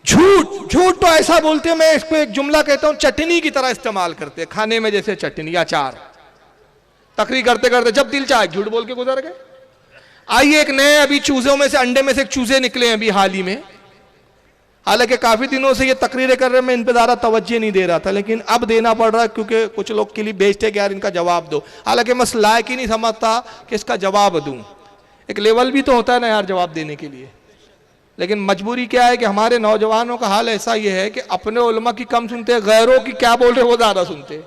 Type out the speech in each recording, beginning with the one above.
झूठ झूठ तो ऐसा बोलते हैं, मैं इसको एक जुमला कहता हूं, चटनी की तरह इस्तेमाल करते हैं, खाने में जैसे चटनी अचार। तकरीर करते करते जब दिल चाहे झूठ बोल के गुजर गए। आइए एक नए, अभी चूजों में से, अंडे में से एक चूजे निकले हैं अभी हाल ही में। हालांकि काफी दिनों से ये तकरीरें कर रहे हैं, मैं इन पे ज्यादा तवज्जो नहीं दे रहा था, लेकिन अब देना पड़ रहा है क्योंकि कुछ लोग के लिए बेचते कि यार इनका जवाब दो। हालांकि मैं लायक ही नहीं समझता कि इसका जवाब दूं। एक लेवल भी तो होता है ना यार जवाब देने के लिए। लेकिन मजबूरी क्या है कि हमारे नौजवानों का हाल ऐसा ये है कि अपने उलमा की कम सुनते, गैरों की क्या बोल रहे वो ज्यादा सुनते,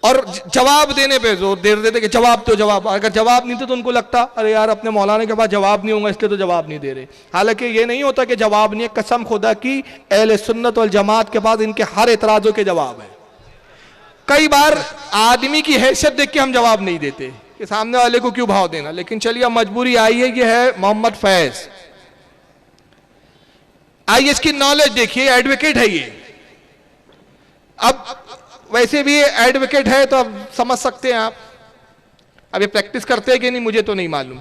और जवाब देने पे जोर दे देते कि जवाब तो जवाब। अगर जवाब नहीं तो उनको लगता अरे यार अपने मौलाना के पास जवाब नहीं होगा इसलिए तो जवाब नहीं दे रहे। हालांकि ये नहीं होता कि जवाब नहीं है, कसम खुदा की अहले सुन्नत वल जमात के पास इनके हर एतराजों के जवाब है। कई बार आदमी की हैसियत देख के हम जवाब नहीं देते कि सामने वाले को क्यों भाव देना, लेकिन चलिए मजबूरी आई है। ये है मोहम्मद फैज। आइए इसकी नॉलेज देखिए, एडवोकेट है ये। अब वैसे भी एडवोकेट है तो अब समझ सकते हैं आप। अब ये प्रैक्टिस करते हैं कि नहीं मुझे तो नहीं मालूम।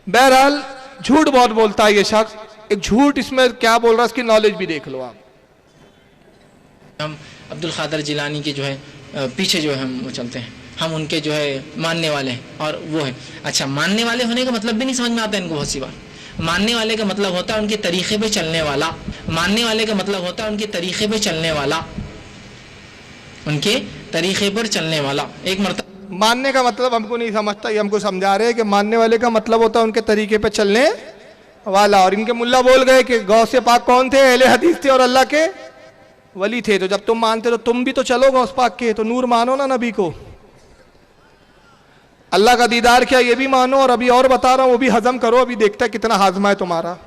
बहरहाल झूठ बहुत बोलता है ये शख्स। एक झूठ इसमें क्या बोल रहा है इसकी नॉलेज भी देख लो आप। हम अब्दुल क़ादिर जिलानी के जो है पीछे जो है हम वो चलते हैं, हम उनके जो है मानने वाले हैं और वो है। अच्छा, मानने वाले होने का मतलब भी नहीं समझ में आता है इनको बहुत सी बार। मानने वाले का मतलब होता है उनके तरीके पे चलने वाला। मानने वाले का मतलब होता है उनके तरीके पे चलने वाला, उनके तरीके पर चलने वाला। एक मर्तबा मानने का मतलब हमको नहीं समझता, ये हमको समझा रहे हैं कि मानने वाले का मतलब होता है उनके तरीके पे चलने वाला। और इनके मुल्ला बोल गए कि गौसे पाक कौन थे? अहले हदीस थे और अल्लाह के वली थे। तो जब तुम मानते तो तुम भी तो चलो गौस पाक के, तो नूर मानो ना नबी को। अल्लाह का दीदार क्या ये भी मानो, और अभी और बता रहा हूं वो भी हजम करो। अभी देखता है कितना हाजमा है तुम्हारा।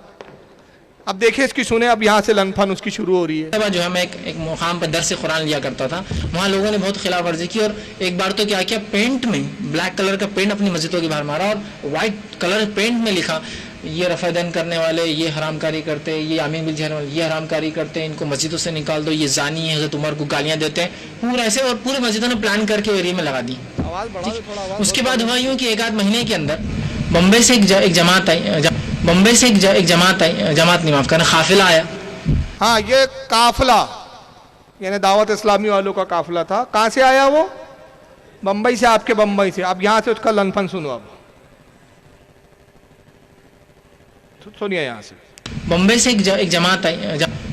अब देखिए इसकी सुने, अब यहाँ से लनफन उसकी शुरू हो रही है। जो है मैं एक मुकाम पर दर्स कुरान लिया करता था, वहाँ लोगों ने बहुत खिलाफ वर्जी की और एक बार तो क्या किया, पेंट में ब्लैक कलर का पेंट अपनी मस्जिदों के बाहर मारा और वाइट कलर पेंट में लिखा ये रफ़ादन करने वाले, ये हरामकारी करते, ये आमीन बिल जहर वाले, ये हरामकारी करते, इनको मस्जिदों से निकाल दो, ये जानी है, हज़रत उमर को गालियाँ देते हैं, पूरा ऐसे। और पूरे मस्जिदों ने प्लान करके एरिया में लगा दी। उसके बाद हुआ यूँ कि एक आध महीने के अंदर बम्बई से एक जमात आई, बम्बई से एक जमात आई, जमात नहीं माफ करना, काफिला आया। हाँ, ये काफिला यानी दावत इस्लामी वालों का काफिला था। कहाँ से आया वो? बम्बई से, आपके बम्बई से। अब यहाँ से उसका लनफन सुनो। अब सुनिए यहाँ से। बम्बई से एक जमात आई,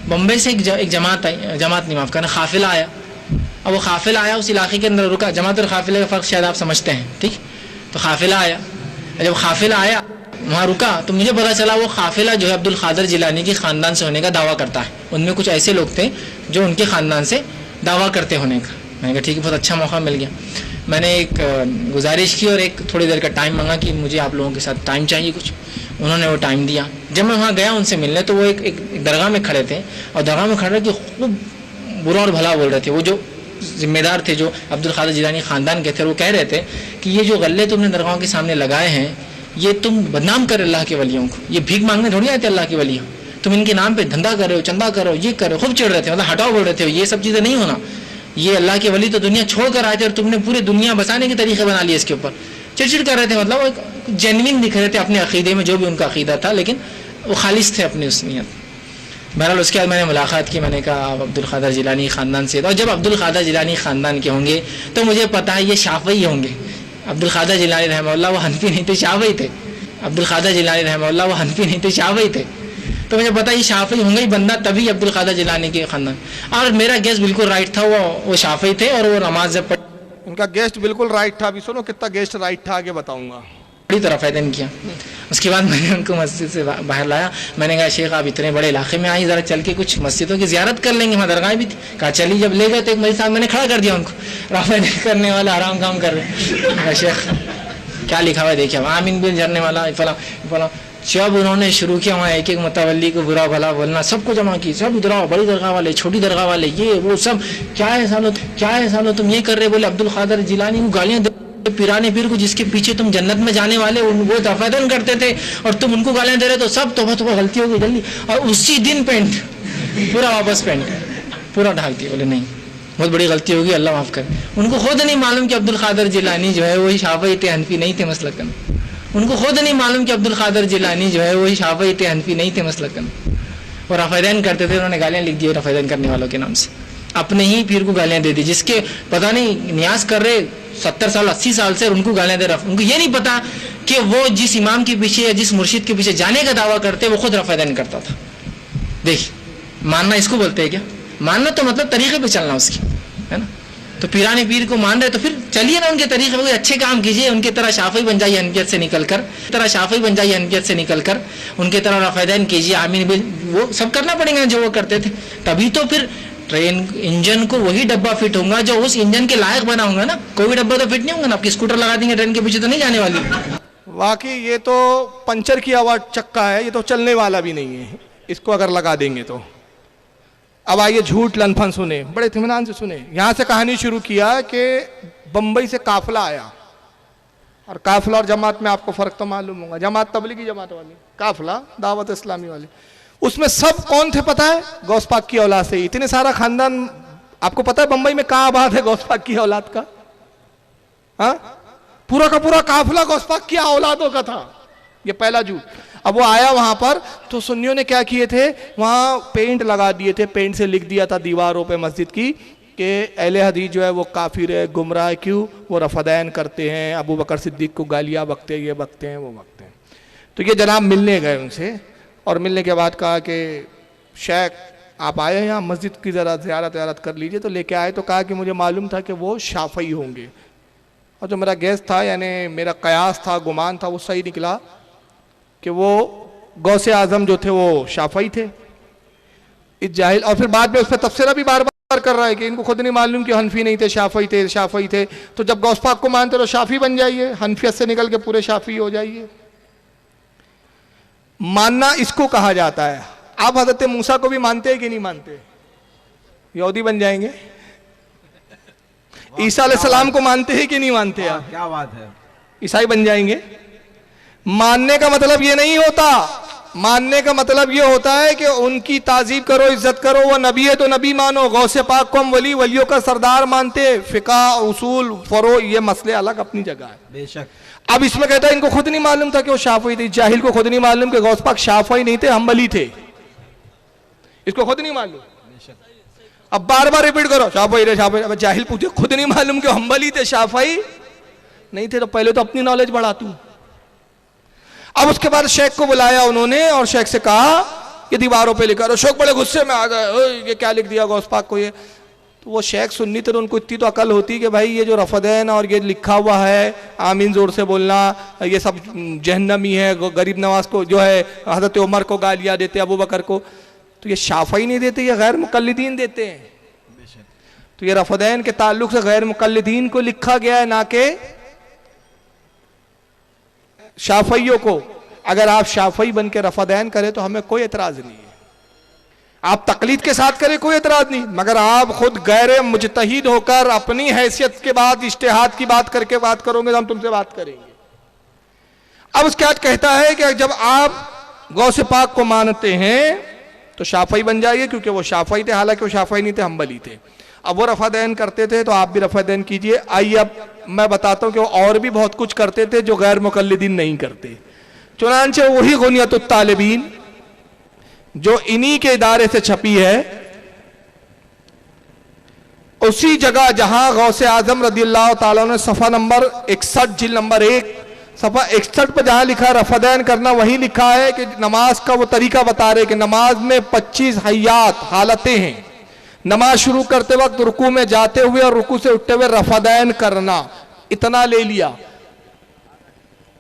बम्बई से एक जमात आई, जमात नहीं माफ करना, काफिला आया। अब वो काफिला आया, उस इलाके के अंदर रुका। जमात और काफिले का फ़र्क शायद आप समझते हैं, ठीक? तो काफिला आया, जब काफिला आया वहाँ रुका तो मुझे पता चला वो काफिला जो है अब्दुल क़ादिर जिलानी के ख़ानदान से होने का दावा करता है। उनमें कुछ ऐसे लोग थे जो उनके ख़ानदान से दावा करते होने का। मैंने कहा ठीक है, बहुत अच्छा मौका मिल गया। मैंने एक गुजारिश की और एक थोड़ी देर का टाइम मांगा कि मुझे आप लोगों के साथ टाइम चाहिए कुछ। उन्होंने वो टाइम दिया। जब मैं वहाँ गया उनसे मिलने तो वो एक दरगाह में खड़े थे और दरगाह में खड़े कि खूब बुरा और भला बोल रहे थे। वो जो जिम्मेदार थे जो अब्दुल क़ादिर जिलानी ख़ानदान के थे, वो कह रहे थे कि ये जो गल्ले तुमने दरगाहों के सामने लगाए हैं ये तुम बदनाम कर अल्लाह के वलियों को। ये भीख मांगने थोड़ी आए थे अल्लाह के वली, तुम इनके नाम पे धंधा कर रहे हो, चंदा करो, ये करो। खूब चिढ़ रहे थे, मतलब हटाओ बोल रहे थे, ये सब चीज़ें नहीं होना। ये अल्लाह के वली तो दुनिया छोड़ कर आए थे और तुमने पूरी दुनिया बसाने के तरीके बना लिए इसके ऊपर। चिड़चिड़ कर रहे थे, मतलब जेन्युइन दिख रहे थे अपने अकीदे में, जो भी उनका अकीदा था, लेकिन वो खालिस थे अपनी उस नीयत। बहरहाल उसके बाद मैंने मुलाकात की। मैंने कहा आप अब्दुल क़ादिर जिलानी ख़ानदान से, और जब अब्दुल क़ादिर जिलानी ख़ानदान के होंगे तो मुझे पता है ये शाफ़ई होंगे। अब्दुल क़ादिर जिलानी रहमतुल्लाह वो हनफी नहीं थे, शाफ़ई थे। अब्दुल क़ादिर जिलानी रहमतुल्लाह वो हनफी नहीं थे, शाफ़ई थे। तो मुझे पता ये शाफ़ई होंगे ही बंदा, तभी अब्दुल क़ादिर जिलानी के ख़ानदान। और मेरा गेस्ट बिल्कुल राइट था, वो शाफ़ई थे और वो नमाज जब पढ़, उनका गेस्ट बिल्कुल राइट था। अभी सुनो कितना गेस्ट राइट था, आगे बताऊंगा। बड़ी तरह फ़ैदन किया। उसके बाद मैंने उनको मस्जिद से बाहर लाया। मैंने कहा शेख आप इतने बड़े इलाके में आए, ज़रा चल के कुछ मस्जिदों की ज़ियारत कर लेंगे, वहाँ दरगाहें भी थी। कहा चलिए। जब ले गए तो एक मस्जिद साहब मैंने खड़ा कर दिया उनको, राफ़ा करने वाला आराम काम कर रहे। शेख क्या लिखा हुआ है देखिए, आमीन बिल झरने वाला फला फला। जब उन्होंने शुरू किया वहाँ एक एक मुतवल्ली को बुरा भला बोलना, सबको जमा की, सब इधर आओ, बड़ी दरगाह वाले, छोटी दरगाह वाले, ये वो सब, क्या है सालो, क्या है सालो, तुम ये कर रहे। बोले अब्दुल क़ादिर जिलानी को गालियाँ दे, पिराने पीर को जिसके पीछे तुम जन्नत में जाने वाले वो तफादन करते थे और तुम उनको गालियाँ दे रहे, तो सब तोबा तोबा गलती हो गई जल्दी। और उसी दिन पेंट पूरा वापस पेंट पूरा ढाल दिया। बोले नहीं बहुत बड़ी गलती होगी, अल्लाह माफ़ करे। उनको खुद नहीं मालूम कि अब्दुल क़ादिर जिलानी जो है वही शाफ़ई थे, हनफी नहीं थे मसलकन। उनको खुद नहीं मालूम कि अब्दुल क़ादिर जिलानी जो है वही शाफ़ई थे, हनफी नहीं थे मसलकन। वो रफ़ादैन करते थे, उन्होंने गालियाँ लिख दी रफ़ादैन करने वालों के नाम से, अपने ही पीर को गालियाँ दे दी, जिसके पता नहीं न्यास कर रहे 70 साल 80 साल से, उनको गालियाँ दे रहे। उनको ये नहीं पता कि वो जिस इमाम के पीछे या जिस मुर्शिद के पीछे जाने का दावा करते वो खुद रफ़ादैन करता था। देखिए मानना इसको बोलते हैं क्या? मानना तो मतलब तरीके पे चलना उसकी, है ना। तो पीराने पीर को मान रहे तो फिर चलिए ना उनके तरीके पे, अच्छे काम कीजिए, उनके तरह शाफी बन जाइए हनफियत से निकल कर, उनके तरह रफ़ादैन कीजिए, आमीन बिल, वो सब करना पड़ेगा जो वो करते थे। तभी तो फिर ट्रेन इंजन को वही डब्बा फिट होगा जो उस इंजन के लायक बना होगा ना। कोई भी डब्बा तो फिट नहीं होगा ना, आपकी स्कूटर लगा देंगे ट्रेन के पीछे तो नहीं जाने वाली। वाकई ये तो पंचर किया हुआ चक्का है, ये तो चलने वाला भी नहीं है, इसको अगर लगा देंगे तो। अब आइए झूठ लनफन सुने, बड़े इत्मीनान से सुने। यहां से कहानी शुरू किया कि बंबई से काफिला आया, और काफिला और जमात में आपको फर्क तो मालूम होगा, जमात तबलीगी जमात वाली, काफिला दावत इस्लामी वाली। उसमें सब कौन थे पता है? गौस पाक की औलाद से। इतने सारा खानदान आपको पता है बंबई में कहां आबाद है गौस पाक की औलाद का? हाँ, पूरा का पूरा काफिला गौस पाक की औलादों का था। ये पहला झूठ। अब वो आया वहां पर तो सुन्नियों ने क्या किए थे, वहां पेंट लगा दिए थे, पेंट से लिख दिया था दीवारों पे मस्जिद की कि अहले हदीस जो है वो काफिर है, गुमराह है। क्यों? वो रफ़ादैन करते हैं, अबू बकर सिद्दीक को गालियां बकते, ये बकते हैं, वो बकते हैं। तो ये जनाब मिलने गए उनसे, और मिलने के बाद कहा कि शेख आप आए यहाँ मस्जिद की ज़रा ज़ियारत कर लीजिए। तो लेके आए तो कहा कि मुझे मालूम था कि वो शाफ़ई होंगे, और जो मेरा गैस था यानी मेरा कयास था, गुमान था, वो सही निकला कि वो गौसे आज़म जो थे वो शाफ़ई थे। इस जाहिल, और फिर बाद में उस पर तफसीरा भी बार बार कर रहा है कि इनको खुद नहीं मालूम कि हनफी नहीं थे, शाफ़ई थे, शाफ़ई थे। तो जब गौस पाक को मानते तो शाफ़ी बन जाइए, हनफियत से निकल के पूरे शाफ़ी हो जाइए। मानना इसको कहा जाता है। आप हज़रत मूसा को भी मानते हैं कि नहीं मानते? यहूदी बन जाएंगे। ईसा अलैहिस्सलाम को मानते हैं कि नहीं मानते? आप क्या बात है, ईसाई बन जाएंगे। मानने का मतलब ये नहीं होता, मानने का मतलब ये होता है कि उनकी ताजीब करो, इज्जत करो। वो नबी है तो नबी मानो, गौसे पाक को हम वली, वलियों का सरदार मानते। फिका, उसूल, फरो, ये मसले अलग अपनी जगह है, बेशक। अब इसमें कहता है इनको खुद नहीं मालूम था कि वो शाफ़ई थे। जाहिल को खुद नहीं मालूम कि गौस पाक शाफ़ई नहीं थे, हम्बली थे, इसको खुद नहीं मालूम। अब बार बार रिपीट करो शाफ़ई रे शाफ़ई। अब जाहिल पूछे खुद नहीं मालूम कि हम्बली थे, शाफ़ई नहीं थे, तो पहले तो अपनी नॉलेज बढ़ा तू। अब उसके बाद शेख को बुलाया उन्होंने, और शेख से कहा कि दीवारों पे लिखा। और शेख बड़े गुस्से में आ गए, ये क्या लिख दिया गौस पाक को ये। तो वो शेख सुन्नी थे, तो उनको इतनी तो अकल होती कि भाई ये जो रफ़ादैन और ये लिखा हुआ है, आमीन जोर से बोलना, ये सब जहन्नमी है। गरीब नवाज को जो है हज़रत उमर को गालियाँ देते, अबू बकर को, तो ये शाफ़ई नहीं देते, ये गैर मुक़ल्लिदीन देते हैं। तो ये रफ़ादैन के ताल्लुक से गैर मुक़ल्लिदीन को लिखा गया है, ना कि शाफ़इयों को। अगर आप शाफ़ई बन के रफ़ादैन करें तो हमें कोई एतराज़ नहीं है, आप तकलीद के साथ करें, कोई एतराज़ नहीं। मगर आप खुद गैर मुजतहिद होकर अपनी हैसियत के बाद इज्तिहाद की बात करके बात करोगे तो हम तुमसे बात करेंगे। अब उसके बाद कहता है कि जब आप गौसे पाक को मानते हैं तो शाफ़ई बन जाइए, क्योंकि वो शाफ़ई थे, हालांकि वो शाफ़ई नहीं थे, हम्बली थे। अब वो रफ़ादैन करते थे तो आप भी रफ़ादैन कीजिए। आइए अब मैं बताता हूँ कि वो और भी बहुत कुछ करते थे जो गैर मुक़ल्लिदीन नहीं करते। चुनांचे वही गुनियतुत तालिबीन जो इन्हीं के इदारे से छपी है, उसी जगह जहां गौसे आजम रदियल्लाहु ताला ने सफ़ा नंबर 61 जिल्द नंबर 1 सफ़ा 61 पर जहां लिखा रफ़ादैन करना, वहीं लिखा है कि नमाज का वो तरीका बता रहे कि नमाज में 25 हयात हालतें हैं। नमाज शुरू करते वक्त रुकू में जाते हुए और रुकू से उठते हुए रफ़ादैन करना, इतना ले लिया,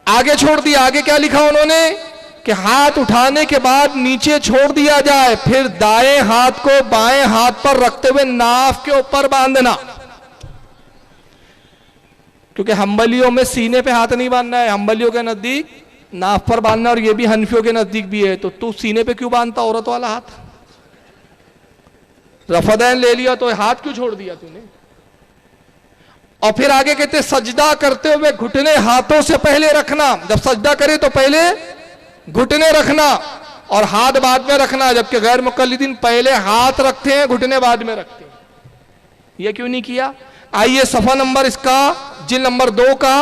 आगे छोड़ दिया। आगे क्या लिखा उन्होंने कि हाथ उठाने के बाद नीचे छोड़ दिया जाए, फिर दाएं हाथ को बाएं हाथ पर रखते हुए नाफ के ऊपर बांधना, क्योंकि हम्बलियों में सीने पे हाथ नहीं बांधना है, हम्बलियों के नजदीक नाफ पर बांधना, और ये भी हनफियों के नजदीक भी है। तो तू सीने पे क्यों बांधता औरत वाला हाथ? रफ़ादैन ले लिया तो हाथ क्यों छोड़ दिया तूने? और फिर आगे कहते सजदा करते हुए घुटने हाथों से पहले रखना, जब सजदा करे तो पहले घुटने रखना और हाथ बाद में रखना, जबकि गैर मुक़ल्लिदीन पहले हाथ रखते हैं, घुटने बाद में रखते हैं। यह क्यों नहीं किया? आइए सफ़ा नंबर इसका जिल्द नंबर 2 का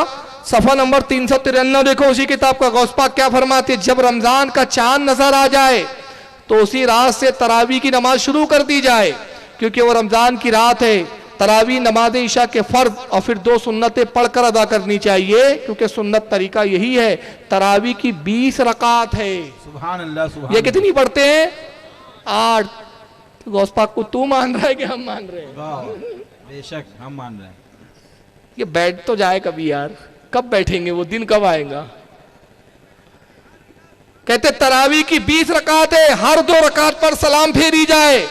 सफ़ा नंबर 393 देखो उसी किताब का। गौस पाक क्या फरमाते हैं, जब रमजान का चांद नजर आ जाए तो उसी रात से तरावी की नमाज शुरू कर दी जाए, क्योंकि वो रमजान की रात है। तरावी नमाज इशा के फर्ज और फिर 2 सुन्नतें पढ़कर अदा करनी चाहिए, क्योंकि सुन्नत तरीका यही है। तरावी की 20 रकात है। सुभान अल्लाह, सुभान ये कितनी पढ़ते हैं? 8। तो गौस पाक को तू मान रहा है कि हम मान रहे हैं? वाह, बेशक हम मान रहे हैं। ये बैठ तो जाए कभी यार, कब बैठेंगे? वो दिन कब आएगा? कहते तरावी की 20 रकात है, हर 2 रकात पर सलाम फेरी जाए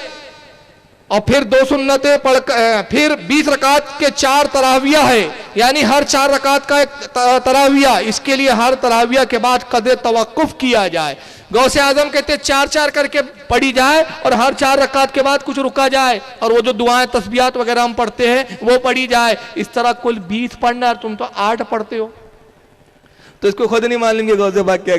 और फिर 2 सुन्नतें पढ़, फिर 20 रकात के 4 तराविया है, यानी हर 4 रकात का एक तराविया। इसके लिए हर तराविया के बाद कदर तवक्कुफ किया जाए। गौसे आजम कहते 4-4 करके पढ़ी जाए और हर 4 रकात के बाद कुछ रुका जाए और वो जो दुआएं तस्बीहात वगैरह हम पढ़ते हैं वो पढ़ी जाए। इस तरह कुल 20 पढ़ना, तुम तो 8 पढ़ते हो, तो इसको खुद नहीं मान लेंगे गौसे बात क्या